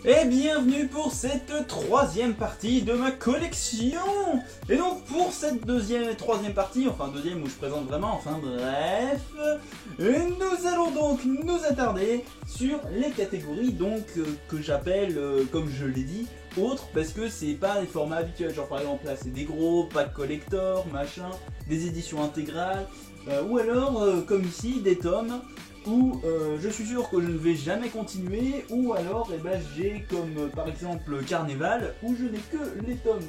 Et bienvenue pour cette troisième partie de ma collection. Et donc pour cette troisième partie, enfin deuxième où je présente vraiment, enfin bref, nous allons donc nous attarder sur les catégories donc que j'appelle, comme je l'ai dit, autres, parce que c'est pas des formats habituels, genre par exemple là c'est des gros packs collector, machin, des éditions intégrales, ou alors comme ici des tomes où je suis sûr que je ne vais jamais continuer, ou alors j'ai comme par exemple Carnival où je n'ai que les tomes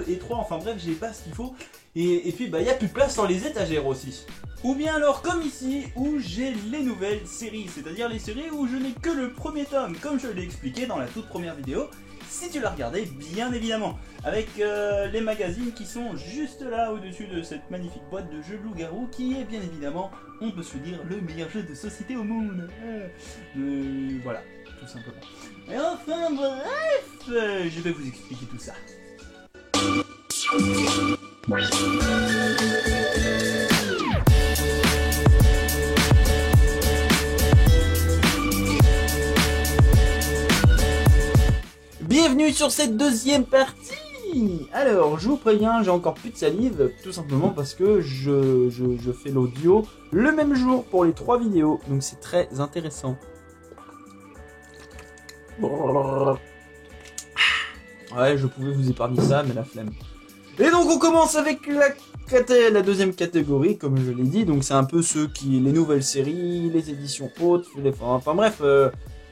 2 et 3, enfin bref j'ai pas ce qu'il faut, et puis il n'y a plus de place dans les étagères aussi. Ou bien alors comme ici où j'ai les nouvelles séries, c'est-à-dire les séries où je n'ai que le premier tome, comme je l'ai expliqué dans la toute première vidéo, si tu l'as regardé bien évidemment, avec les magazines qui sont juste là au-dessus de cette magnifique boîte de jeux loup-garou qui est bien évidemment, on peut se dire, le meilleur jeu de société au monde. Voilà, tout simplement. Et enfin bref, je vais vous expliquer tout ça. Bienvenue sur cette deuxième partie. Alors, je vous préviens, j'ai encore plus de salive, tout simplement parce que je fais l'audio le même jour pour les 3 vidéos, donc c'est très intéressant. Ouais, je pouvais vous épargner ça, mais la flemme. Et donc on commence avec la deuxième catégorie, comme je l'ai dit, donc c'est un peu les nouvelles séries, les éditions hautes, enfin bref...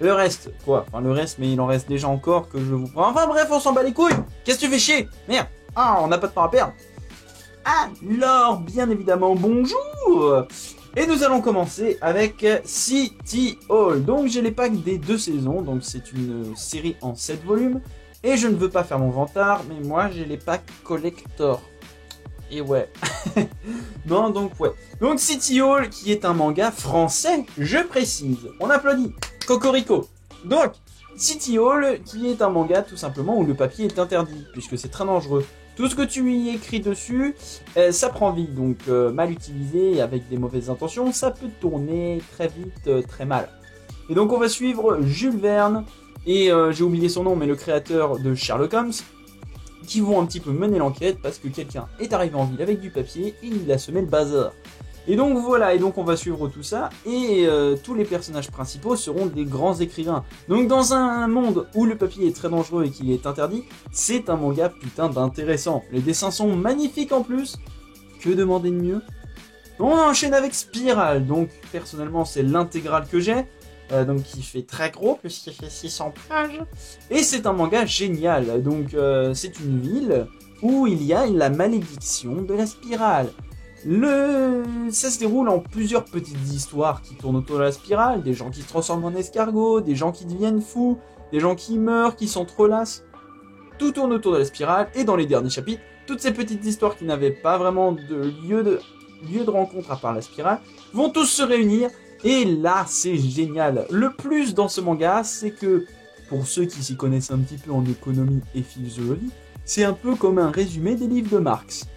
le reste, quoi. Enfin, le reste, mais il en reste déjà encore que je vous prends. Enfin, bref, on s'en bat les couilles. Qu'est-ce que tu fais chier? Merde. Ah, on n'a pas de temps à perdre. Alors, bien évidemment, bonjour. Et nous allons commencer avec City Hall. Donc, j'ai les packs des 2 saisons. Donc, c'est une série en 7 volumes. Et je ne veux pas faire mon vantard, mais moi, j'ai les packs collector. Et ouais. Non, donc ouais. Donc, City Hall, qui est un manga français, je précise. On applaudit. Cocorico. Donc, City Hall, qui est un manga tout simplement où le papier est interdit, puisque c'est très dangereux. Tout ce que tu y écris dessus, ça prend vie, donc mal utilisé et avec des mauvaises intentions, ça peut tourner très vite, très mal. Et donc on va suivre Jules Verne, et j'ai oublié son nom, mais le créateur de Sherlock Holmes, qui vont un petit peu mener l'enquête, parce que quelqu'un est arrivé en ville avec du papier, et il a semé le bazar. Et donc voilà, et donc on va suivre tout ça, et tous les personnages principaux seront des grands écrivains. Donc dans un monde où le papier est très dangereux et qu'il est interdit, c'est un manga putain d'intéressant. Les dessins sont magnifiques en plus, que demander de mieux? On enchaîne avec Spirale, donc personnellement c'est l'intégrale que j'ai, donc qui fait très gros, puisqu'il fait 600 pages. Et c'est un manga génial, donc c'est une ville où il y a la malédiction de la spirale. Ça se déroule en plusieurs petites histoires qui tournent autour de la spirale, des gens qui se transforment en escargots, des gens qui deviennent fous, des gens qui meurent, qui s'entrelacent. Tout tourne autour de la spirale, et dans les derniers chapitres, toutes ces petites histoires qui n'avaient pas vraiment de lieu de rencontre à part la spirale, vont tous se réunir, et là c'est génial. Le plus dans ce manga, c'est que, pour ceux qui s'y connaissent un petit peu en économie et philosophie, c'est un peu comme un résumé des livres de Marx.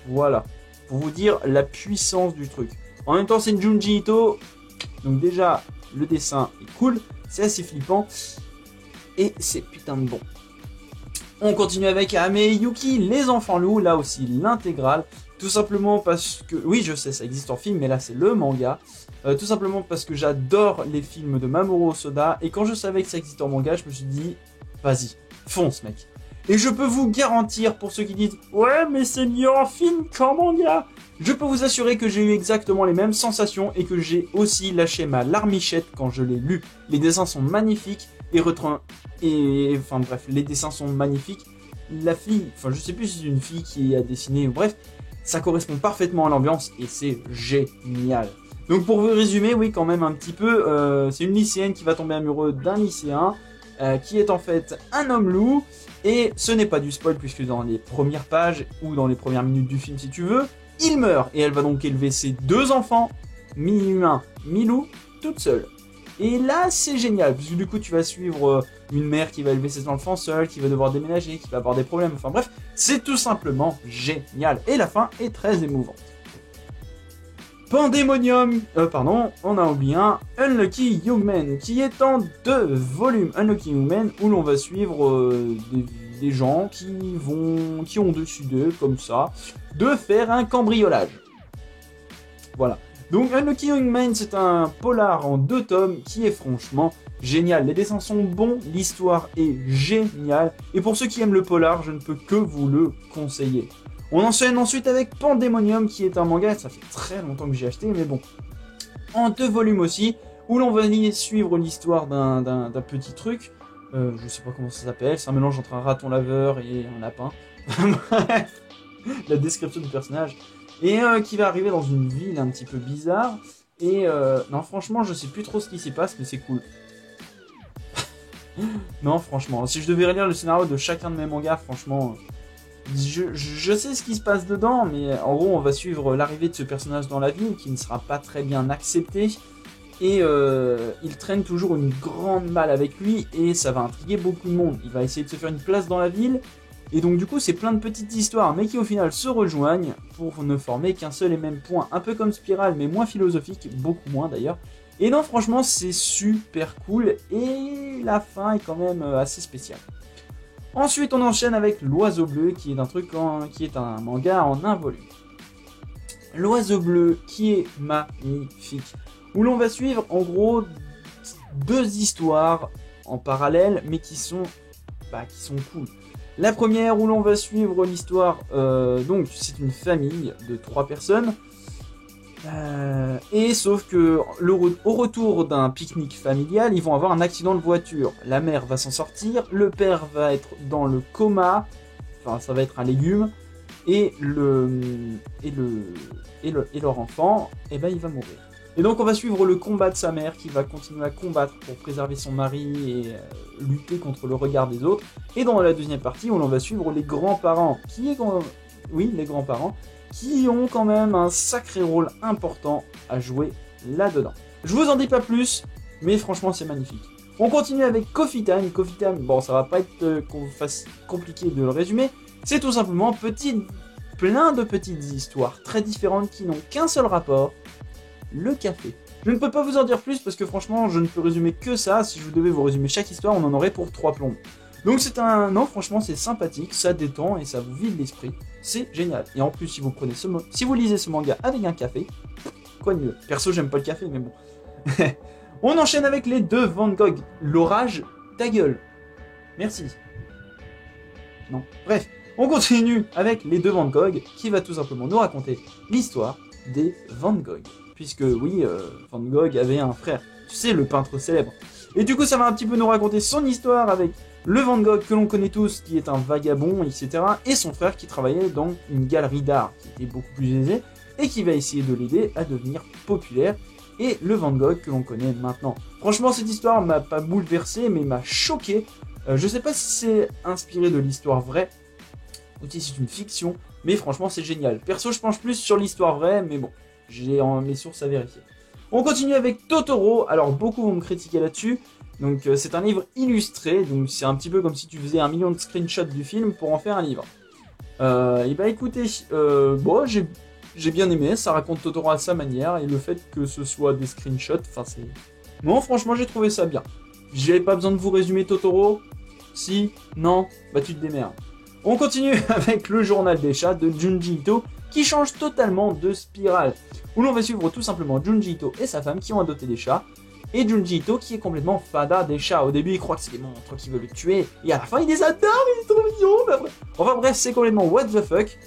Voilà. Pour vous dire la puissance du truc. En même temps, c'est une Junji Ito, donc déjà, le dessin est cool, c'est assez flippant, et c'est putain de bon. On continue avec Ame et Yuki, les enfants loups, là aussi l'intégrale, tout simplement parce que, oui je sais ça existe en film, mais là c'est le manga, tout simplement parce que j'adore les films de Mamoru Hosoda, et quand je savais que ça existait en manga, je me suis dit, vas-y, fonce mec. Et je peux vous garantir, pour ceux qui disent « Ouais, mais c'est mieux en film qu'en manga !» Je peux vous assurer que j'ai eu exactement les mêmes sensations et que j'ai aussi lâché ma larmichette quand je l'ai lu. Les dessins sont magnifiques enfin bref, les dessins sont magnifiques. La fille, enfin je sais plus si c'est une fille qui a dessiné, bref, ça correspond parfaitement à l'ambiance et c'est génial. Donc pour vous résumer, oui quand même un petit peu, c'est une lycéenne qui va tomber amoureuse d'un lycéen, qui est en fait un homme loup. Et ce n'est pas du spoil puisque dans les premières pages ou dans les premières minutes du film si tu veux, il meurt. Et elle va donc élever ses 2 enfants, mi-humain, mi-loup, toute seule. Et là c'est génial puisque du coup tu vas suivre une mère qui va élever ses enfants seule, qui va devoir déménager, qui va avoir des problèmes. Enfin bref, c'est tout simplement génial. Et la fin est très émouvante. Pandemonium, on a oublié un Unlucky Young Men, qui est en 2 volumes. Unlucky Young Men, où l'on va suivre des gens qui ont dessus d'eux, comme ça, de faire un cambriolage. Voilà. Donc Unlucky Young Men, c'est un polar en 2 tomes qui est franchement génial. Les dessins sont bons, l'histoire est géniale. Et pour ceux qui aiment le polar, je ne peux que vous le conseiller. On enchaîne ensuite avec Pandemonium, qui est un manga, ça fait très longtemps que j'ai acheté, mais bon. En 2 volumes aussi, où l'on va y suivre l'histoire d'un petit truc. Je sais pas comment ça s'appelle, c'est un mélange entre un raton laveur et un lapin. Bref, la description du personnage. Et qui va arriver dans une ville un petit peu bizarre. Et non, franchement, je sais plus trop ce qui s'y passe, mais c'est cool. Non, franchement, si je devais relire le scénario de chacun de mes mangas, franchement... Je sais ce qui se passe dedans, mais en gros, on va suivre l'arrivée de ce personnage dans la ville qui ne sera pas très bien accepté. Et il traîne toujours une grande malle avec lui et ça va intriguer beaucoup de monde. Il va essayer de se faire une place dans la ville. Et donc du coup, c'est plein de petites histoires, mais qui au final se rejoignent pour ne former qu'un seul et même point. Un peu comme Spirale, mais moins philosophique, beaucoup moins d'ailleurs. Et non, franchement, c'est super cool et la fin est quand même assez spéciale. Ensuite, on enchaîne avec L'Oiseau Bleu, qui est un manga en 1 volume. L'Oiseau Bleu, qui est magnifique, où l'on va suivre en gros 2 histoires en parallèle, mais qui sont cool. La première, où l'on va suivre l'histoire, donc c'est une famille de 3 personnes. Et sauf que au retour d'un pique-nique familial, ils vont avoir un accident de voiture. La mère va s'en sortir, le père va être dans le coma, enfin ça va être un légume, et leur enfant, eh ben il va mourir. Et donc on va suivre le combat de sa mère qui va continuer à combattre pour préserver son mari et lutter contre le regard des autres. Et dans la deuxième partie, on va suivre les grands-parents, les grands-parents, qui ont quand même un sacré rôle important à jouer là-dedans. Je vous en dis pas plus, mais franchement c'est magnifique. On continue avec Coffee Time. Coffee Time, bon ça va pas être compliqué de le résumer, c'est tout simplement plein de petites histoires très différentes qui n'ont qu'un seul rapport, le café. Je ne peux pas vous en dire plus parce que franchement je ne peux résumer que ça. Si je devais vous résumer chaque histoire, on en aurait pour 3 plombs. Donc non, franchement c'est sympathique, ça détend et ça vous vide l'esprit, c'est génial. Et en plus si vous lisez ce manga avec un café, quoi de mieux. Perso j'aime pas le café mais bon. On enchaîne avec les 2 Van Gogh. L'orage, ta gueule. Merci. Non, bref, on continue avec les 2 Van Gogh qui va tout simplement nous raconter l'histoire des Van Gogh. Puisque oui, Van Gogh avait un frère, tu sais, le peintre célèbre. Et du coup ça va un petit peu nous raconter son histoire avec le Van Gogh que l'on connaît tous, qui est un vagabond, etc. Et son frère qui travaillait dans une galerie d'art, qui était beaucoup plus aisée, et qui va essayer de l'aider à devenir populaire. Et le Van Gogh que l'on connaît maintenant. Franchement, cette histoire m'a pas bouleversé, mais m'a choqué. Je sais pas si c'est inspiré de l'histoire vraie, ou si c'est une fiction, mais franchement c'est génial. Perso, je penche plus sur l'histoire vraie, mais bon, j'ai mes sources à vérifier. On continue avec Totoro. Alors beaucoup vont me critiquer là-dessus. Donc c'est un livre illustré, donc c'est un petit peu comme si tu faisais 1 million de screenshots du film pour en faire un livre. Et bah écoutez, j'ai bien aimé, ça raconte Totoro à sa manière, et le fait que ce soit des screenshots, enfin c'est... Non, franchement j'ai trouvé ça bien. J'avais pas besoin de vous résumer Totoro. Si, non, bah tu te démerdes. On continue avec le journal des chats de Junji Ito, qui change totalement de Spirale, où l'on va suivre tout simplement Junji Ito et sa femme qui ont adopté des chats, et Junji Ito qui est complètement fada des chats. Au début il croit que c'est des monstres qui veulent le tuer, et à la fin il les adore, il est trop mignon. Enfin bref, c'est complètement what the fuck.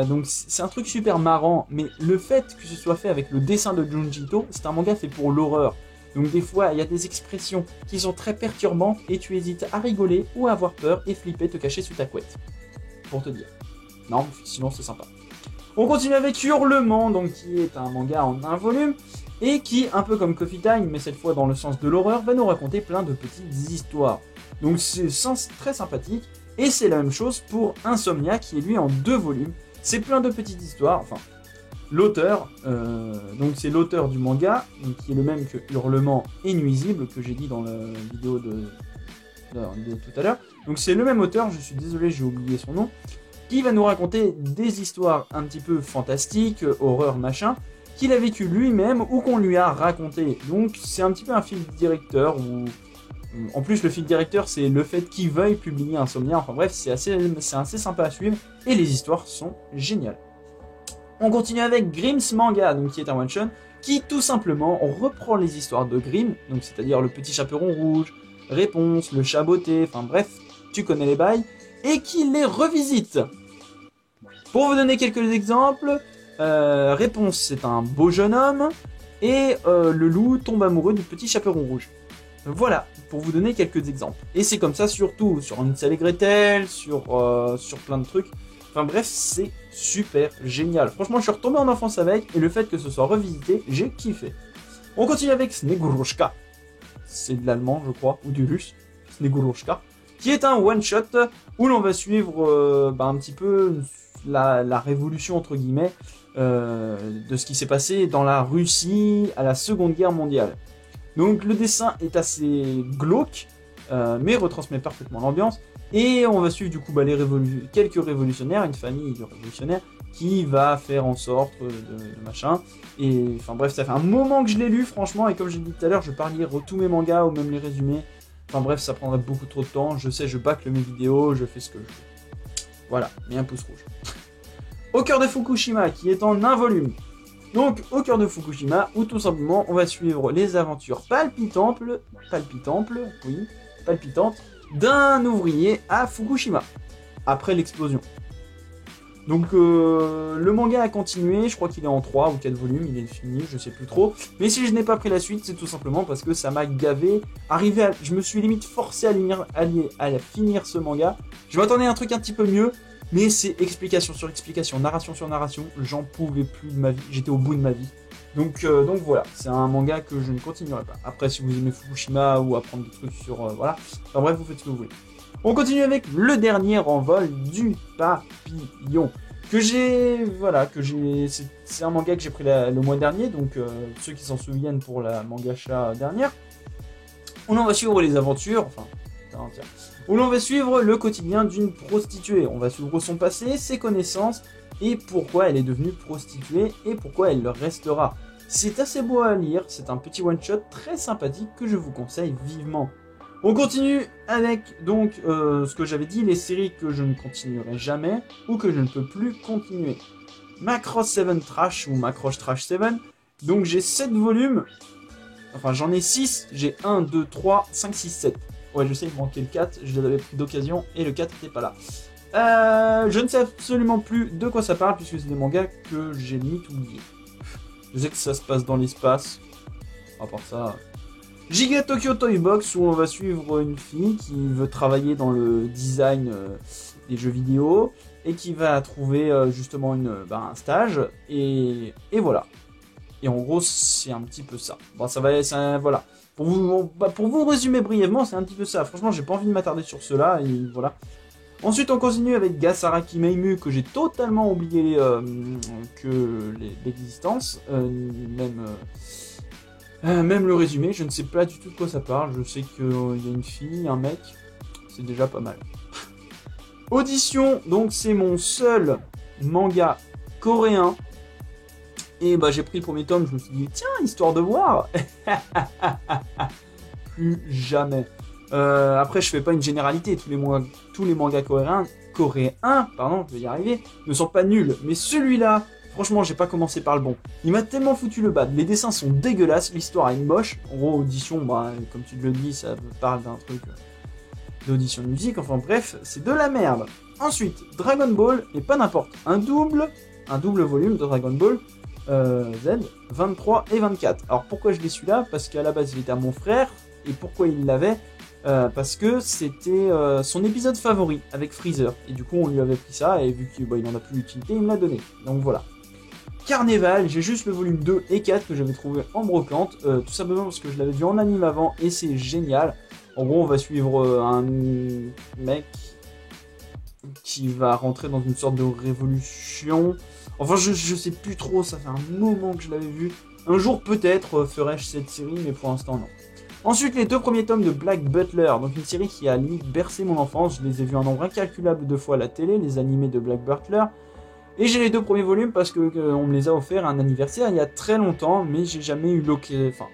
Donc c'est un truc super marrant, mais le fait que ce soit fait avec le dessin de Junji Ito, c'est un manga fait pour l'horreur. Donc des fois il y a des expressions qui sont très perturbantes et tu hésites à rigoler ou à avoir peur et flipper, te cacher sous ta couette. Pour te dire. Non, sinon c'est sympa. On continue avec Hurlement, donc qui est un manga en 1 volume, et qui, un peu comme Coffee Time, mais cette fois dans le sens de l'horreur, va nous raconter plein de petites histoires. Donc c'est très sympathique, et c'est la même chose pour Insomnia, qui est lui en 2 volumes. C'est plein de petites histoires, enfin, l'auteur, donc c'est l'auteur du manga, donc, qui est le même que Hurlement et Nuisible, que j'ai dit dans la vidéo de tout à l'heure. Donc c'est le même auteur, je suis désolé, j'ai oublié son nom, qui va nous raconter des histoires un petit peu fantastiques, horreur, machin, qu'il a vécu lui-même ou qu'on lui a raconté. Donc c'est un petit peu un fil directeur où... En plus, le fil directeur, c'est le fait qu'il veuille publier Insomnia. Enfin bref, c'est assez sympa à suivre et les histoires sont géniales. On continue avec Grimm's Manga, donc qui est un one-shot, qui tout simplement reprend les histoires de Grimm, donc c'est-à-dire le petit chaperon rouge, Réponse, le chat botté, enfin bref, tu connais les bails, et qui les revisite. Pour vous donner quelques exemples, Réponse, c'est un beau jeune homme, et le loup tombe amoureux du petit chaperon rouge. Voilà, pour vous donner quelques exemples. Et c'est comme ça surtout sur Hansel et Gretel, sur plein de trucs. Enfin bref, c'est super génial. Franchement, je suis retombé en enfance avec, et le fait que ce soit revisité, j'ai kiffé. On continue avec Snegurushka. C'est de l'allemand, je crois, ou du russe. Snegurushka. Qui est un one-shot où l'on va suivre un petit peu la révolution, entre guillemets, de ce qui s'est passé dans la Russie à la Seconde Guerre mondiale. Donc le dessin est assez glauque, mais retransmet parfaitement l'ambiance. Et on va suivre du coup quelques révolutionnaires, une famille de révolutionnaires qui va faire en sorte de machin. Et enfin bref, ça fait un moment que je l'ai lu franchement, et comme j'ai dit tout à l'heure, je vais pas lire tous mes mangas ou même les résumés. Enfin bref, ça prendrait beaucoup trop de temps. Je sais, je bâcle mes vidéos, je fais ce que je veux. Voilà, mais un pouce rouge. Au cœur de Fukushima, qui est en un volume. Donc, au cœur de Fukushima, où tout simplement, on va suivre les aventures palpitantes, d'un ouvrier à Fukushima, après l'explosion. Donc, le manga a continué, je crois qu'il est en 3 ou 4 volumes, il est fini, je sais plus trop. Mais si je n'ai pas pris la suite, c'est tout simplement parce que ça m'a gavé. Je me suis limite forcé à finir ce manga. Je m'attendais à un truc un petit peu mieux. Mais c'est explication sur explication, narration sur narration, j'en pouvais plus de ma vie, j'étais au bout de ma vie. Donc voilà, c'est un manga que je ne continuerai pas. Après, si vous aimez Fukushima ou apprendre des trucs sur... voilà, enfin bref, vous faites ce que vous voulez. On continue avec le dernier envol du papillon. C'est un manga que j'ai pris le mois dernier, donc ceux qui s'en souviennent pour la mangacha dernière. On en va suivre les aventures, où l'on va suivre le quotidien d'une prostituée. On va suivre son passé, ses connaissances, et pourquoi elle est devenue prostituée, et pourquoi elle le restera. C'est assez beau à lire, c'est un petit one-shot très sympathique que je vous conseille vivement. On continue avec donc ce que j'avais dit, les séries que je ne continuerai jamais, ou que je ne peux plus continuer. Macross 7 Trash, ou Macross Trash 7, donc j'ai 7 volumes, enfin j'en ai 6, j'ai 1, 2, 3, 5, 6, 7. Ouais, je sais, il me manquait le 4, je l'avais pris d'occasion, et le 4 n'était pas là. Je ne sais absolument plus de quoi ça parle, puisque c'est des mangas que j'ai limite oublié. Je sais que ça se passe dans l'espace, à part ça... Giga Tokyo Toy Box, où on va suivre une fille qui veut travailler dans le design des jeux vidéo, et qui va trouver justement un stage, et voilà. Et en gros, c'est un petit peu ça. Bon, voilà. Pour vous résumer brièvement, c'est un petit peu ça. Franchement, j'ai pas envie de m'attarder sur cela, et voilà. Ensuite, on continue avec Gasaraki Meimu, que j'ai totalement oublié l'existence. Même le résumé, je ne sais pas du tout de quoi ça parle. Je sais qu'il y a une fille, un mec. C'est déjà pas mal. Audition, donc c'est mon seul manga coréen. Et j'ai pris le premier tome, je me suis dit, tiens, histoire de voir. Plus jamais. Après, je fais pas une généralité. Tous les mangas coréens, je vais y arriver, ne sont pas nuls. Mais celui-là, franchement, j'ai pas commencé par le bon. Il m'a tellement foutu le bad. Les dessins sont dégueulasses, l'histoire est moche. En gros, Audition, comme tu le dis, ça parle d'un truc d'audition de musique. Enfin bref, c'est de la merde. Ensuite, Dragon Ball, et pas n'importe. Un double volume de Dragon Ball. Z, 23 et 24. Alors pourquoi je l'ai celui-là? Parce qu'à la base il était à mon frère. Et pourquoi il l'avait? Parce que c'était son épisode favori avec Freezer. Et du coup on lui avait pris ça, et vu qu'il n'en a plus l'utilité, il me l'a donné. Donc voilà. Carnival, j'ai juste le volume 2 et 4 que j'avais trouvé en brocante. Tout simplement parce que je l'avais vu en anime avant, et c'est génial. En gros, on va suivre un mec qui va rentrer dans une sorte de révolution. Enfin, je sais plus trop, ça fait un moment que je l'avais vu. Un jour, peut-être, ferai-je cette série, mais pour l'instant, non. Ensuite, les 2 premiers tomes de Black Butler, donc une série qui a limite bercé mon enfance. Je les ai vus un nombre incalculable de fois à la télé, les animés de Black Butler. Et j'ai les 2 premiers volumes parce que on me les a offerts à un anniversaire il y a très longtemps, mais j'ai jamais eu l'occasion. Enfin,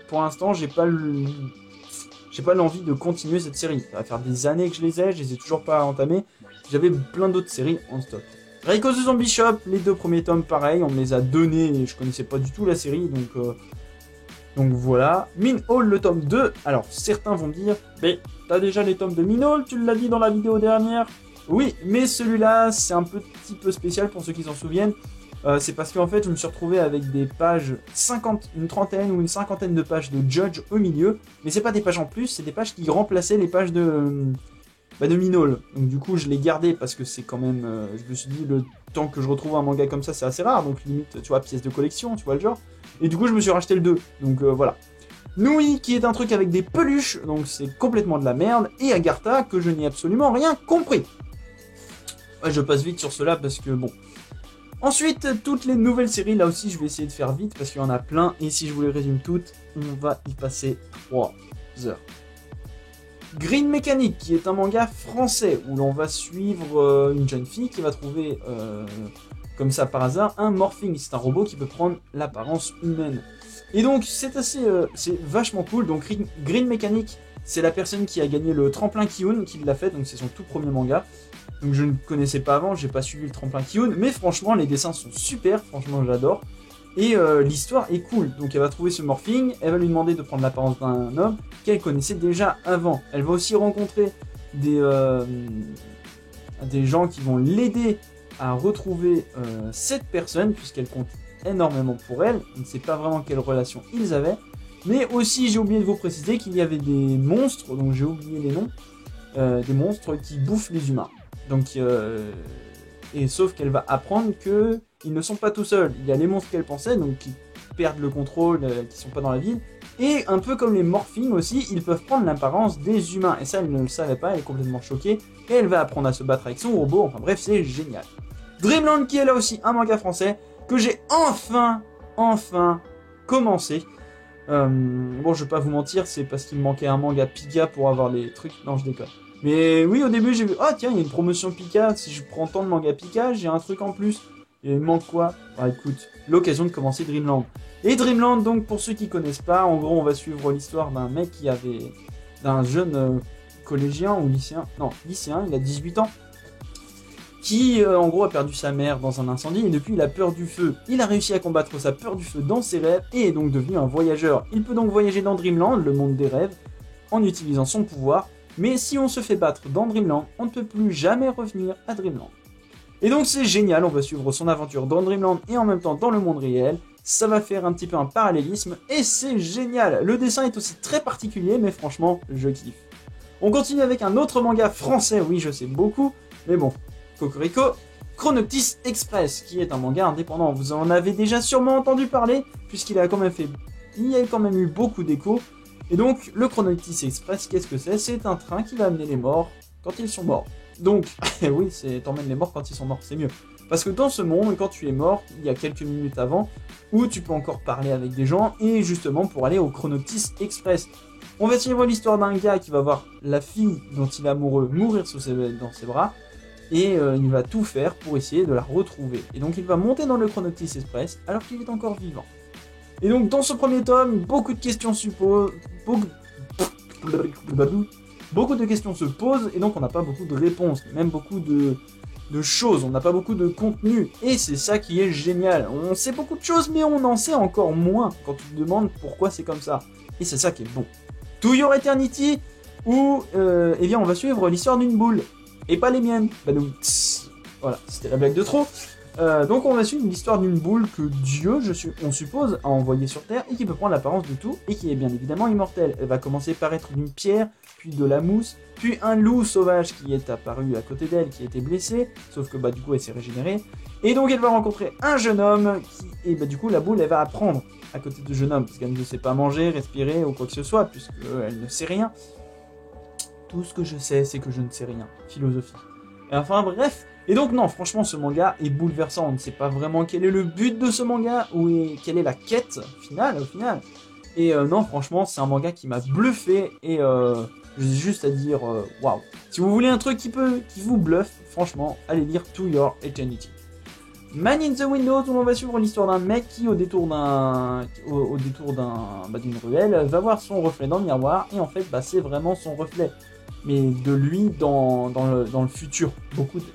pour l'instant, j'ai pas l'envie de continuer cette série. Ça va faire des années que je les ai toujours pas entamés. J'avais plein d'autres séries en stock. Reiko the Zombie Shop, les 2 premiers tomes, pareil, on me les a donnés et je connaissais pas du tout la série, donc voilà. Min Hall, le tome 2. Alors, certains vont me dire, mais t'as déjà les tomes de Min Hall, tu l'as dit dans la vidéo dernière. Oui, mais celui-là, c'est un petit peu spécial pour ceux qui s'en souviennent. C'est parce qu'en fait, je me suis retrouvé avec des pages, une trentaine ou une cinquantaine de pages de Judge au milieu. Mais c'est pas des pages en plus, c'est des pages qui remplaçaient les pages de Min Hall. Donc du coup, je l'ai gardé parce que c'est quand même... je me suis dit, le temps que je retrouve un manga comme ça, c'est assez rare. Donc limite, tu vois, pièce de collection, tu vois le genre. Et du coup, je me suis racheté le 2. Donc voilà. Nui, qui est un truc avec des peluches, donc c'est complètement de la merde. Et Agartha, que je n'ai absolument rien compris. Ouais, je passe vite sur cela parce que bon... Ensuite, toutes les nouvelles séries, là aussi je vais essayer de faire vite parce qu'il y en a plein et si je vous les résume toutes, on va y passer 3 heures. Green Mechanic, qui est un manga français où l'on va suivre une jeune fille qui va trouver, comme ça par hasard, un morphing. C'est un robot qui peut prendre l'apparence humaine. Et donc c'est vachement cool. Donc Green Mechanic, c'est la personne qui a gagné le tremplin Kiun qui l'a fait, donc c'est son tout premier manga. Donc je ne connaissais pas avant, j'ai pas suivi le tremplin Kiun, mais franchement les dessins sont super, franchement j'adore. Et l'histoire est cool, donc elle va trouver ce morphing, elle va lui demander de prendre l'apparence d'un homme qu'elle connaissait déjà avant. Elle va aussi rencontrer des gens qui vont l'aider à retrouver cette personne, puisqu'elle compte énormément pour elle. On ne sait pas vraiment quelle relation ils avaient. Mais aussi j'ai oublié de vous préciser qu'il y avait des monstres, donc j'ai oublié les noms, des monstres qui bouffent les humains. Donc, et sauf qu'elle va apprendre que ils ne sont pas tout seuls. Il y a les monstres qu'elle pensait, donc qui perdent le contrôle, qui sont pas dans la ville. Et un peu comme les morphings aussi, ils peuvent prendre l'apparence des humains. Et ça, elle ne le savait pas, elle est complètement choquée. Et elle va apprendre à se battre avec son robot. Enfin bref, c'est génial. Dreamland, qui est là aussi un manga français que j'ai enfin commencé. Bon, je vais pas vous mentir, c'est parce qu'il me manquait un manga Pika pour avoir les trucs. Non, je déconne. Mais oui, au début, j'ai vu, ah tiens, il y a une promotion Pika, si je prends tant de manga Pika, j'ai un truc en plus. Et il me manque quoi? Bah écoute, l'occasion de commencer Dreamland. Et Dreamland, donc, pour ceux qui connaissent pas, en gros, on va suivre l'histoire d'un mec d'un jeune collégien ou lycéen, non, lycéen, il a 18 ans, qui, en gros, a perdu sa mère dans un incendie, et depuis, il a peur du feu. Il a réussi à combattre sa peur du feu dans ses rêves, et est donc devenu un voyageur. Il peut donc voyager dans Dreamland, le monde des rêves, en utilisant son pouvoir. Mais si on se fait battre dans Dreamland, on ne peut plus jamais revenir à Dreamland. Et donc c'est génial, on va suivre son aventure dans Dreamland et en même temps dans le monde réel. Ça va faire un petit peu un parallélisme et c'est génial. Le dessin est aussi très particulier, mais franchement, je kiffe. On continue avec un autre manga français, oui je sais beaucoup, mais bon, Cocorico, Chronoctis Express, qui est un manga indépendant. Vous en avez déjà sûrement entendu parler, puisqu'il a quand même eu beaucoup d'échos. Et donc, le Chronoctis Express, qu'est-ce que c'est? C'est un train qui va amener les morts quand ils sont morts. Donc, oui, t'emmènes les morts quand ils sont morts, c'est mieux. Parce que dans ce monde, quand tu es mort, il y a quelques minutes avant, où tu peux encore parler avec des gens, et justement pour aller au Chronoctis Express. On va suivre l'histoire d'un gars qui va voir la fille dont il est amoureux mourir dans ses bras, et il va tout faire pour essayer de la retrouver. Et donc il va monter dans le Chronoctis Express alors qu'il est encore vivant. Et donc dans ce premier tome, beaucoup de questions se posent, et donc on n'a pas beaucoup de réponses, même beaucoup de choses, on n'a pas beaucoup de contenu, et c'est ça qui est génial. On sait beaucoup de choses, mais on en sait encore moins quand tu te demandes pourquoi c'est comme ça. Et c'est ça qui est bon. To Your Eternity, où eh bien on va suivre l'histoire d'une boule, et pas les miennes. Bah donc, voilà, c'était la blague de trop. Donc on va suivre l'histoire d'une boule que Dieu, on suppose, a envoyée sur Terre et qui peut prendre l'apparence de tout et qui est bien évidemment immortelle. Elle va commencer par être d'une pierre, puis de la mousse, puis un loup sauvage qui est apparu à côté d'elle, qui était blessé, sauf que bah du coup elle s'est régénérée. Et donc elle va rencontrer un jeune homme et bah du coup la boule elle va apprendre à côté du jeune homme, parce qu'elle ne sait pas manger, respirer ou quoi que ce soit, puisqu'elle ne sait rien. Tout ce que je sais, c'est que je ne sais rien. Philosophie. Et enfin bref. Et donc non, franchement ce manga est bouleversant, on ne sait pas vraiment quel est le but de ce manga, quelle est la quête finale au final. Et non, franchement c'est un manga qui m'a bluffé, et j'ai juste à dire waouh. Si vous voulez un truc qui vous bluffe, franchement, allez lire To Your Eternity. Man in the Windows, où l'on va suivre l'histoire d'un mec qui, au détour d'une ruelle, va voir son reflet dans le miroir, et en fait, c'est vraiment son reflet. Mais de lui dans le futur.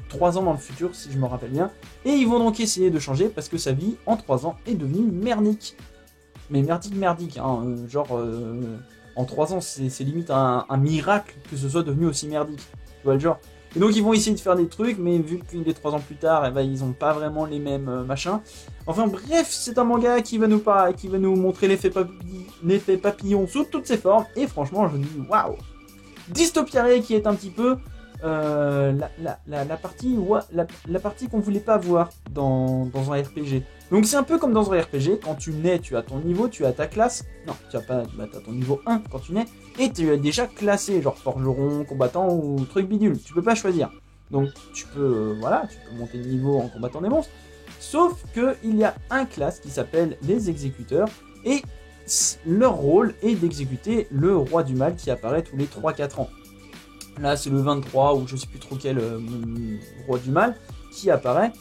3 ans dans le futur, si je me rappelle bien. Et ils vont donc essayer de changer, parce que sa vie, en 3 ans, est devenue merdique. Mais merdique, hein, en 3 ans, c'est limite un miracle que ce soit devenu aussi merdique. Tu vois le genre. Et donc ils vont essayer de faire des trucs, mais vu qu'il est 3 ans plus tard, ils n'ont pas vraiment les mêmes machins. Enfin bref, c'est un manga qui va nous montrer l'effet papillon sous toutes ses formes. Et franchement, je dis waouh. Dystopiare qui est un petit peu la partie qu'on voulait pas voir dans un RPG. Donc c'est un peu comme dans un RPG, quand tu nais, tu as ton niveau, tu as ta classe. Non, tu as pas, t'as ton niveau 1 quand tu nais, et tu es déjà classé, genre forgeron, combattant ou truc bidule. Tu peux pas choisir. Donc tu peux monter de niveau en combattant des monstres. Sauf que il y a un classe qui s'appelle les exécuteurs, et leur rôle est d'exécuter le roi du mal qui apparaît tous les 3-4 ans. Là c'est le 23 ou je sais plus trop quel roi du mal qui apparaît.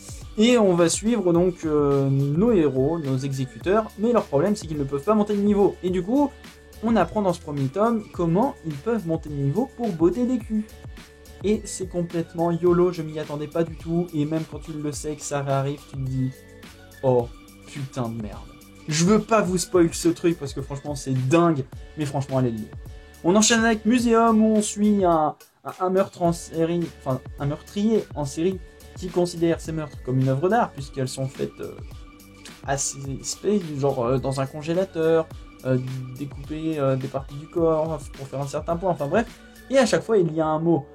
Et on va suivre donc nos héros, nos exécuteurs, mais leur problème c'est qu'ils ne peuvent pas monter de niveau. Et du coup, on apprend dans ce premier tome comment ils peuvent monter de niveau pour botter des culs. Et c'est complètement YOLO, je m'y attendais pas du tout, et même quand tu le sais que ça réarrive, tu te dis « Oh, putain de merde ». Je veux pas vous spoil ce truc parce que franchement c'est dingue, mais franchement allez le lire. On enchaîne avec Muséum où on suit un meurtrier en série qui considère ses meurtres comme une œuvre d'art puisqu'elles sont faites assez space, genre dans un congélateur, découper des parties du corps pour faire un certain point, enfin bref. Et à chaque fois il y a un mot,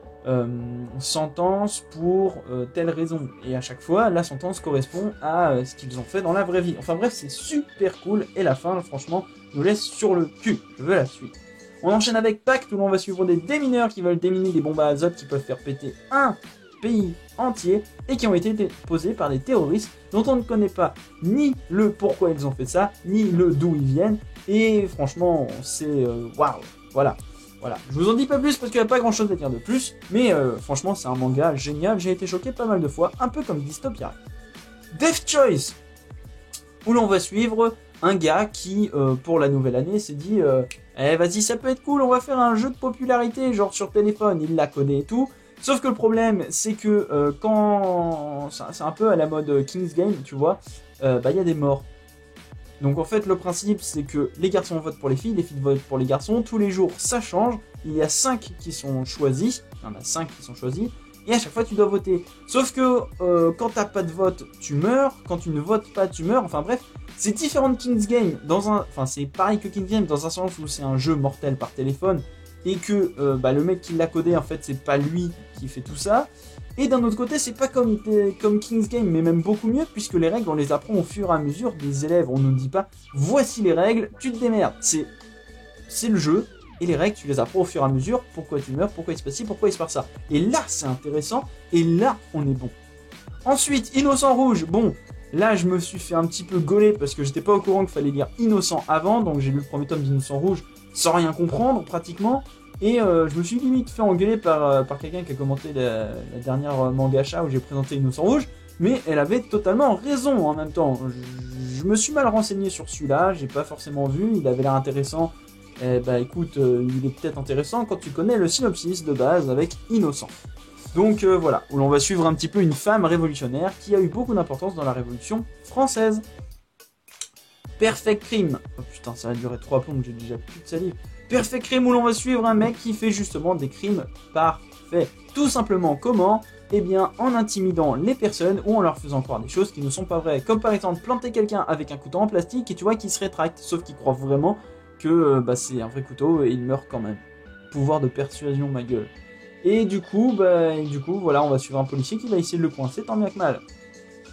sentence pour telle raison. Et à chaque fois la sentence correspond à ce qu'ils ont fait dans la vraie vie. Enfin bref, c'est super cool et la fin franchement nous laisse sur le cul. Je veux la suite. On enchaîne avec Pacte où l'on va suivre des démineurs qui veulent déminer des bombes à azote qui peuvent faire péter un pays entier et qui ont été posés par des terroristes dont on ne connaît pas ni le pourquoi ils ont fait ça, ni le d'où ils viennent. Et franchement, c'est waouh. Voilà. Je vous en dis pas plus parce qu'il n'y a pas grand chose à dire de plus, mais franchement, c'est un manga génial. J'ai été choqué pas mal de fois, un peu comme Dystopia. Death Choice, où l'on va suivre un gars qui, pour la nouvelle année, s'est dit vas-y, ça peut être cool, on va faire un jeu de popularité, genre sur téléphone, il la connaît et tout. Sauf que le problème, c'est que quand... C'est un peu à la mode King's Game, tu vois, y a des morts. Donc en fait, le principe, c'est que les garçons votent pour les filles votent pour les garçons. Tous les jours, ça change. Il y a 5 qui sont choisis. Il y en a 5 qui sont choisis. Et à chaque fois, tu dois voter. Sauf que quand t'as pas de vote, tu meurs. Quand tu ne votes pas, tu meurs. Enfin bref, c'est différent de King's Game. Enfin, c'est pareil que King's Game dans un sens où c'est un jeu mortel par téléphone. Et que le mec qui l'a codé, en fait, c'est pas lui qui fait tout ça. Et d'un autre côté, c'est pas comme King's Game, mais même beaucoup mieux, puisque les règles, on les apprend au fur et à mesure des élèves. On nous dit pas, voici les règles, tu te démerdes. C'est le jeu, et les règles, tu les apprends au fur et à mesure. Pourquoi tu meurs, pourquoi il se passe ci, pourquoi il se passe ça. Et là, c'est intéressant, et là, on est bon. Ensuite, Innocent Rouge. Bon, là, je me suis fait un petit peu gauler, parce que j'étais pas au courant qu'il fallait lire Innocent avant, donc j'ai lu le premier tome d'Innocent Rouge sans rien comprendre, pratiquement. Et je me suis limite fait engueuler par quelqu'un qui a commenté la dernière mangacha où j'ai présenté Innocent Rouge, mais elle avait totalement raison en même temps. Je me suis mal renseigné sur celui-là, j'ai pas forcément vu, il avait l'air intéressant. Écoute, il est peut-être intéressant quand tu connais le synopsis de base avec Innocent. Donc voilà, où l'on va suivre un petit peu une femme révolutionnaire qui a eu beaucoup d'importance dans la Révolution française. Perfect Crime. Oh putain, ça va durer 3 plombes, j'ai déjà plus de salive. Perfect Crime où l'on va suivre un mec qui fait justement des crimes parfaits. Tout simplement comment ? Eh bien en intimidant les personnes ou en leur faisant croire des choses qui ne sont pas vraies. Comme par exemple planter quelqu'un avec un couteau en plastique et tu vois qu'il se rétracte, sauf qu'il croit vraiment que c'est un vrai couteau et il meurt quand même. Pouvoir de persuasion, ma gueule. Et du coup, voilà, on va suivre un policier qui va essayer de le coincer tant bien que mal.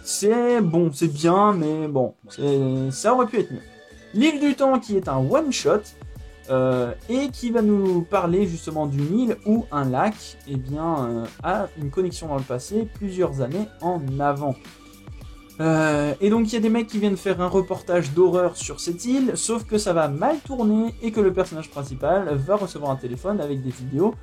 C'est bon, c'est bien, mais bon, ça aurait pu être mieux. L'île du temps qui est un one-shot, et qui va nous parler justement d'une île où un lac a une connexion dans le passé plusieurs années en avant. Et donc il y a des mecs qui viennent faire un reportage d'horreur sur cette île, sauf que ça va mal tourner et que le personnage principal va recevoir un téléphone avec des vidéos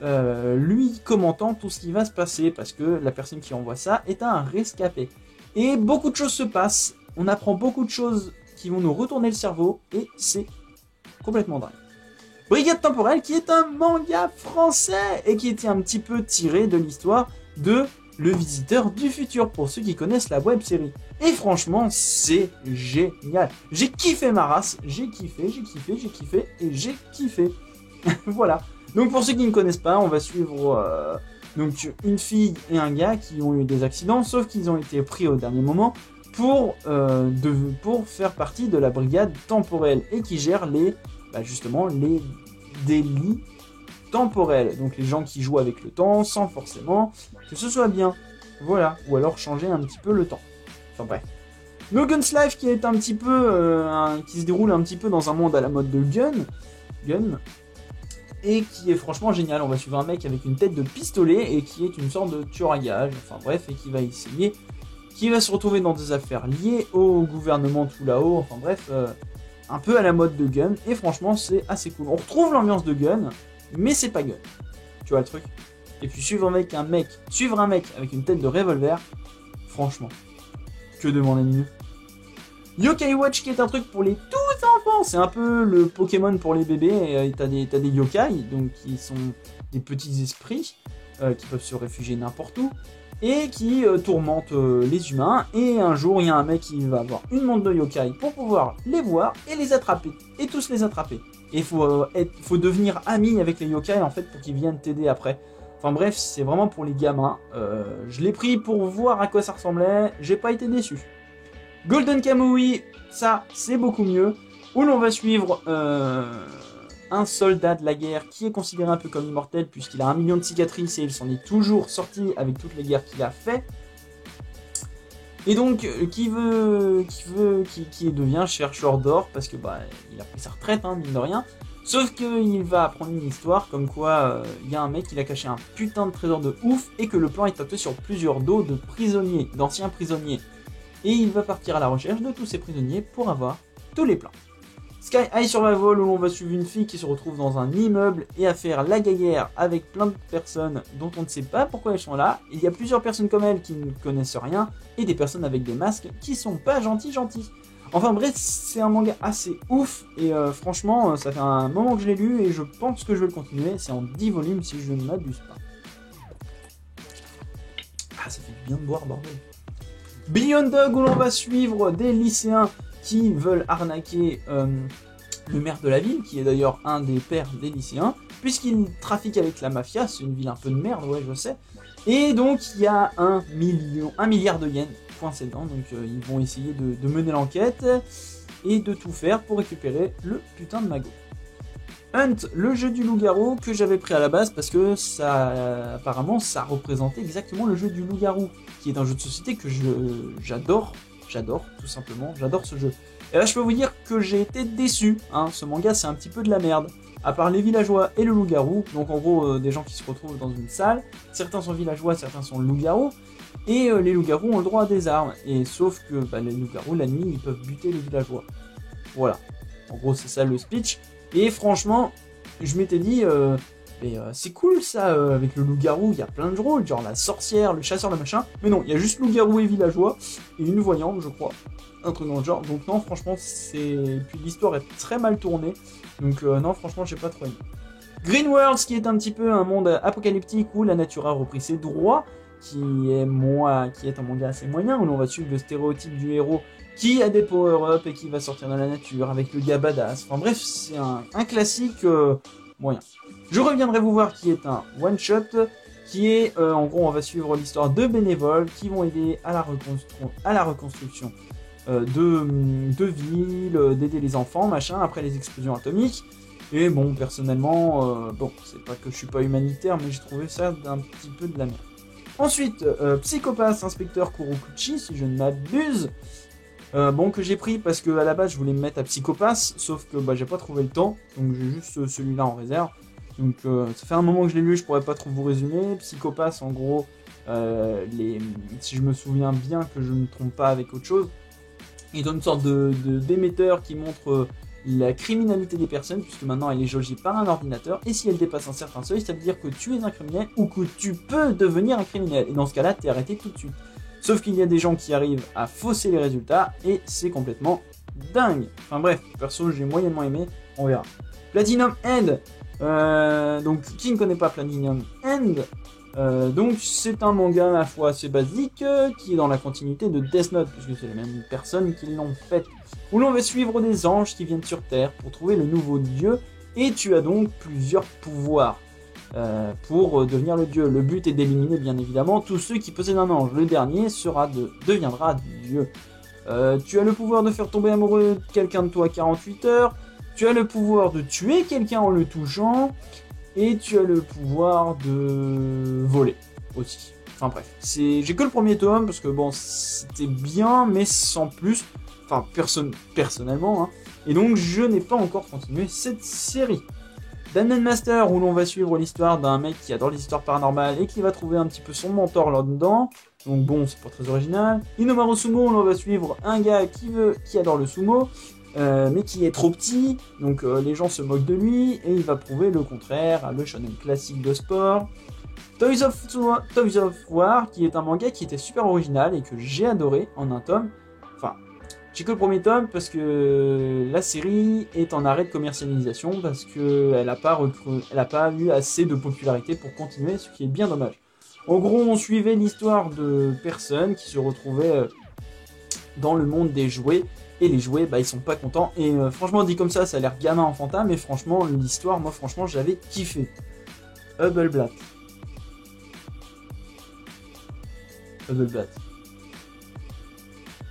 lui commentant tout ce qui va se passer parce que la personne qui envoie ça est un rescapé. Et beaucoup de choses se passent, on apprend beaucoup de choses qui vont nous retourner le cerveau, et c'est complètement dingue. Brigade temporelle, qui est un manga français, et qui était un petit peu tiré de l'histoire de Le Visiteur du Futur, pour ceux qui connaissent la web série. Et franchement, c'est génial. J'ai kiffé ma race, j'ai kiffé, et j'ai kiffé. Voilà. Donc pour ceux qui ne connaissent pas, on va suivre donc une fille et un gars qui ont eu des accidents, sauf qu'ils ont été pris au dernier moment pour faire partie de la brigade temporelle et qui gère justement les délits temporels. Donc les gens qui jouent avec le temps sans forcément que ce soit bien. Voilà. Ou alors changer un petit peu le temps. Enfin bref. No Gun's Life qui est un petit peu qui se déroule un petit peu dans un monde à la mode de Gun, et qui est franchement génial. On va suivre un mec avec une tête de pistolet et qui est une sorte de tueur à gages, enfin bref, et qui va essayer, qui va se retrouver dans des affaires liées au gouvernement tout là-haut, enfin bref, un peu à la mode de Gun, et franchement c'est assez cool. On retrouve l'ambiance de Gun, mais c'est pas Gun, tu vois le truc. Et puis suivre un mec avec une tête de revolver, franchement, que demander de mieux. Yokai Watch qui est un truc pour les tout enfants, c'est un peu le Pokémon pour les bébés, et t'as des yokai, donc qui sont des petits esprits qui peuvent se réfugier n'importe où, et qui tourmentent les humains, et un jour il y a un mec qui va avoir une montre de yokai pour pouvoir les voir et les attraper, et tous les attraper. Et il faut devenir ami avec les yokai en fait pour qu'ils viennent t'aider après. Enfin bref, c'est vraiment pour les gamins, je l'ai pris pour voir à quoi ça ressemblait, j'ai pas été déçu. Golden Kamuy, ça c'est beaucoup mieux, où l'on va suivre un soldat de la guerre qui est considéré un peu comme immortel puisqu'il a 1 million de cicatrices et il s'en est toujours sorti avec toutes les guerres qu'il a fait. Et donc qui devient chercheur d'or parce que il a pris sa retraite, mine de rien. Sauf qu'il va apprendre une histoire comme quoi il y a un mec qui a caché un putain de trésor de ouf et que le plan est tapé sur plusieurs dos de prisonniers, d'anciens prisonniers. Et il va partir à la recherche de tous ces prisonniers pour avoir tous les plans. Sky High Survival, où l'on va suivre une fille qui se retrouve dans un immeuble et à faire la guerre avec plein de personnes dont on ne sait pas pourquoi elles sont là. Il y a plusieurs personnes comme elle qui ne connaissent rien et des personnes avec des masques qui sont pas gentils. Enfin bref, c'est un manga assez ouf et franchement, ça fait un moment que je l'ai lu et je pense que je vais le continuer. C'est en 10 volumes si je ne m'abuse pas. Ah, ça fait du bien de boire, bordel. Beyond Dog, où l'on va suivre des lycéens qui veulent arnaquer le maire de la ville, qui est d'ailleurs un des pères des lycéens, puisqu'il trafique avec la mafia, c'est une ville un peu de merde, ouais je sais, et donc il y a 1 milliard de yens coincés dedans, donc ils vont essayer de mener l'enquête et de tout faire pour récupérer le putain de magot. Hunt, le jeu du loup-garou que j'avais pris à la base parce que apparemment ça représentait exactement le jeu du loup-garou, qui est un jeu de société que j'adore tout simplement, j'adore ce jeu. Et là je peux vous dire que j'ai été déçu, ce manga c'est un petit peu de la merde, à part les villageois et le loup-garou, donc en gros des gens qui se retrouvent dans une salle, certains sont villageois, certains sont loup-garou, et les loups-garous ont le droit à des armes, et sauf que les loups-garous la nuit ils peuvent buter les villageois. Voilà, en gros c'est ça le speech. Et franchement, je m'étais dit, c'est cool ça, avec le loup-garou, il y a plein de rôles, genre la sorcière, le chasseur, le machin. Mais non, il y a juste loup-garou et villageois, et une voyante, je crois. Un truc dans le genre. Donc non, franchement, puis l'histoire est très mal tournée. Donc non, franchement, j'ai pas trop aimé. Green Worlds, qui est un petit peu un monde apocalyptique où la nature a repris ses droits, qui est un manga assez moyen, où l'on va suivre le stéréotype du héros qui a des power-up et qui va sortir dans la nature avec le gars badass. Enfin bref, c'est un classique moyen. Je reviendrai vous voir qui est un one-shot, qui est, en gros, on va suivre l'histoire de bénévoles qui vont aider à la reconstruction de villes, d'aider les enfants, machin, après les explosions atomiques. Et bon, personnellement, c'est pas que je suis pas humanitaire, mais j'ai trouvé ça d'un petit peu de la merde. Ensuite, Psychopath, inspecteur Kurokuchi, si je ne m'abuse. Que j'ai pris parce que à la base je voulais me mettre à Psychopath, sauf que j'ai pas trouvé le temps, donc j'ai juste celui-là en réserve. Donc ça fait un moment que je l'ai lu, je pourrais pas trop vous résumer. Psychopath, en gros, si je me souviens bien que je ne me trompe pas avec autre chose, il donne une sorte d'émetteur qui montre la criminalité des personnes, puisque maintenant elle est jaugée par un ordinateur, et si elle dépasse un certain seuil, ça veut dire que tu es un criminel ou que tu peux devenir un criminel, et dans ce cas-là, t'es arrêté tout de suite. Sauf qu'il y a des gens qui arrivent à fausser les résultats et c'est complètement dingue. Enfin bref, perso j'ai moyennement aimé, on verra. Platinum End. Donc qui ne connaît pas Platinum End, donc c'est un manga à la fois assez basique qui est dans la continuité de Death Note puisque c'est les mêmes personnes qui l'ont fait, où l'on va suivre des anges qui viennent sur Terre pour trouver le nouveau dieu et tu as donc plusieurs pouvoirs pour devenir le dieu. Le but est d'éliminer bien évidemment tous ceux qui possèdent un ange. Le dernier deviendra dieu. Tu as le pouvoir de faire tomber amoureux de quelqu'un de toi à 48 heures. Tu as le pouvoir de tuer quelqu'un en le touchant. Et tu as le pouvoir de voler aussi. Enfin bref, j'ai que le premier tome parce que bon, c'était bien, mais sans plus. Enfin, personnellement. Hein. Et donc, je n'ai pas encore continué cette série. Dungeon Master, où l'on va suivre l'histoire d'un mec qui adore les histoires paranormales et qui va trouver un petit peu son mentor là-dedans. Donc bon, c'est pas très original. Inomaru Sumo, où l'on va suivre un gars qui adore le sumo. Mais qui est trop petit, donc les gens se moquent de lui, et il va prouver le contraire, le shonen classique de sport. Toys of War, qui est un manga qui était super original et que j'ai adoré en un tome. Enfin, j'ai que le premier tome parce que la série est en arrêt de commercialisation parce qu'elle n'a pas eu assez de popularité pour continuer, ce qui est bien dommage. En gros, on suivait l'histoire de personnes qui se retrouvaient dans le monde des jouets. Et les jouets, bah ils sont pas contents. Et franchement, dit comme ça a l'air gamin enfantin. Mais franchement, l'histoire, moi franchement, j'avais kiffé. Hubbleblatt.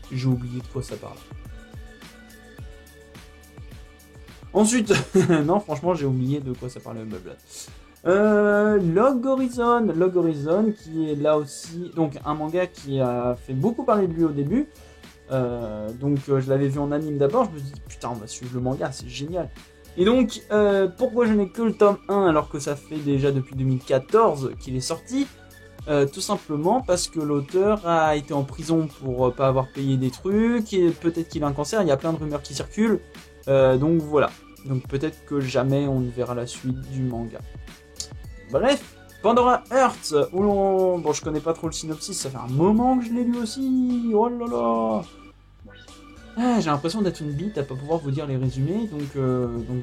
J'ai oublié de quoi ça parle. Ensuite, non, franchement, j'ai oublié de quoi ça parlait Hubbleblatt. Log Horizon, qui est là aussi, donc un manga qui a fait beaucoup parler de lui au début. Je l'avais vu en anime d'abord, je me suis dit putain on va suivre le manga, c'est génial. Et donc pourquoi je n'ai que le tome 1 alors que ça fait déjà depuis 2014 qu'il est sorti, tout simplement parce que l'auteur a été en prison pour pas avoir payé des trucs, et peut-être qu'il a un cancer, il y a plein de rumeurs qui circulent, donc voilà, donc peut-être que jamais on ne verra la suite du manga. Bref, Pandora Hearts, où l'on... Bon, je connais pas trop le synopsis, ça fait un moment que je l'ai lu aussi, oh là là. Ah, j'ai l'impression d'être une bite à pas pouvoir vous dire les résumés, donc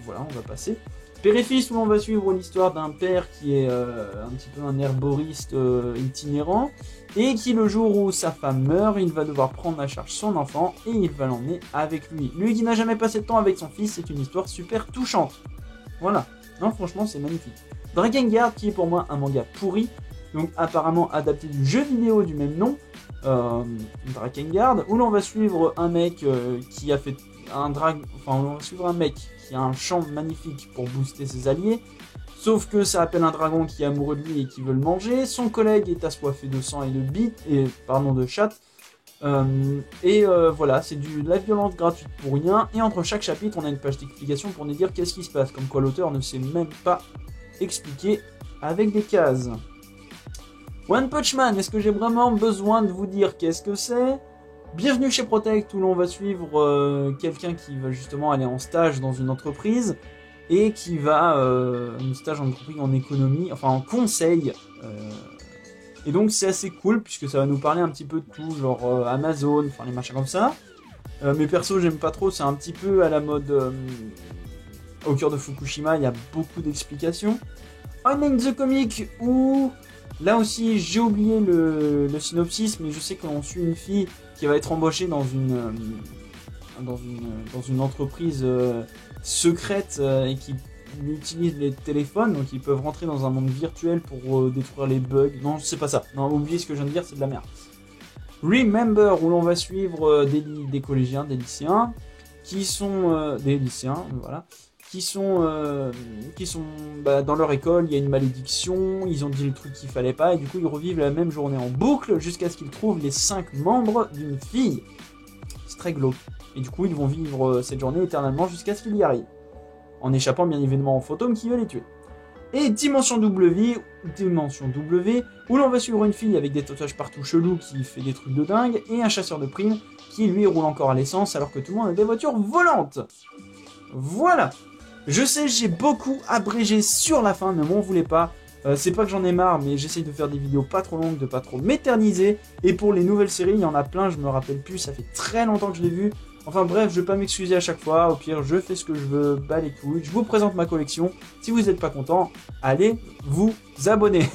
voilà, on va passer. Père et fils, où l'on va suivre l'histoire d'un père qui est un petit peu un herboriste itinérant, et qui le jour où sa femme meurt, il va devoir prendre à charge son enfant, et il va l'emmener avec lui. Lui qui n'a jamais passé de temps avec son fils, c'est une histoire super touchante. Voilà, non franchement c'est magnifique. Drakengard, qui est pour moi un manga pourri, donc apparemment adapté du jeu vidéo du même nom, Drakengard, où l'on va suivre un mec qui a fait on va suivre un mec qui a un champ magnifique pour booster ses alliés, sauf que ça appelle un dragon qui est amoureux de lui et qui veut le manger, son collègue est assoiffé de sang et de chatte, voilà, c'est de la violence gratuite pour rien, et entre chaque chapitre on a une page d'explication pour nous dire qu'est-ce qui se passe, comme quoi l'auteur ne sait même pas expliquer avec des cases. One Punch Man, est-ce que j'ai vraiment besoin de vous dire qu'est-ce que c'est ? Bienvenue chez Protect, où l'on va suivre quelqu'un qui va justement aller en stage dans une entreprise et qui va un stage en entreprise en économie, enfin en conseil. Et donc c'est assez cool puisque ça va nous parler un petit peu de tout, genre Amazon, enfin les machins comme ça. Mais perso j'aime pas trop, c'est un petit peu à la mode au cœur de Fukushima, il y a beaucoup d'explications. Unnamed the Comic, où là aussi j'ai oublié le synopsis, mais je sais qu'on suit une fille qui va être embauchée dans une entreprise secrète et qui utilise les téléphones, donc ils peuvent rentrer dans un monde virtuel pour détruire les bugs. Non, c'est pas ça. Non, oubliez ce que je viens de dire, c'est de la merde. Remember, où l'on va suivre des collégiens, des lycéens, qui sont des lycéens, voilà, qui sont dans leur école, il y a une malédiction, ils ont dit le truc qu'il fallait pas, et du coup ils revivent la même journée en boucle jusqu'à ce qu'ils trouvent les 5 membres d'une fille. C'est très glauque. Et du coup ils vont vivre cette journée éternellement jusqu'à ce qu'ils y arrivent. En échappant bien évidemment aux fantômes qui veulent les tuer. Et Dimension W, où l'on va suivre une fille avec des tatouages partout chelous qui fait des trucs de dingue, et un chasseur de primes qui lui roule encore à l'essence alors que tout le monde a des voitures volantes. Voilà. Je sais, j'ai beaucoup abrégé sur la fin, ne m'en voulez pas. C'est pas que j'en ai marre, mais j'essaye de faire des vidéos pas trop longues, de pas trop m'éterniser. Et pour les nouvelles séries, il y en a plein, je me rappelle plus, ça fait très longtemps que je l'ai vu. Enfin bref, je vais pas m'excuser à chaque fois, au pire je fais ce que je veux, bah les couilles, je vous présente ma collection. Si vous n'êtes pas content, allez vous abonner.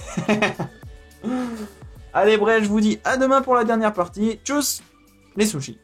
Allez bref, je vous dis à demain pour la dernière partie. Tchuss les sushis.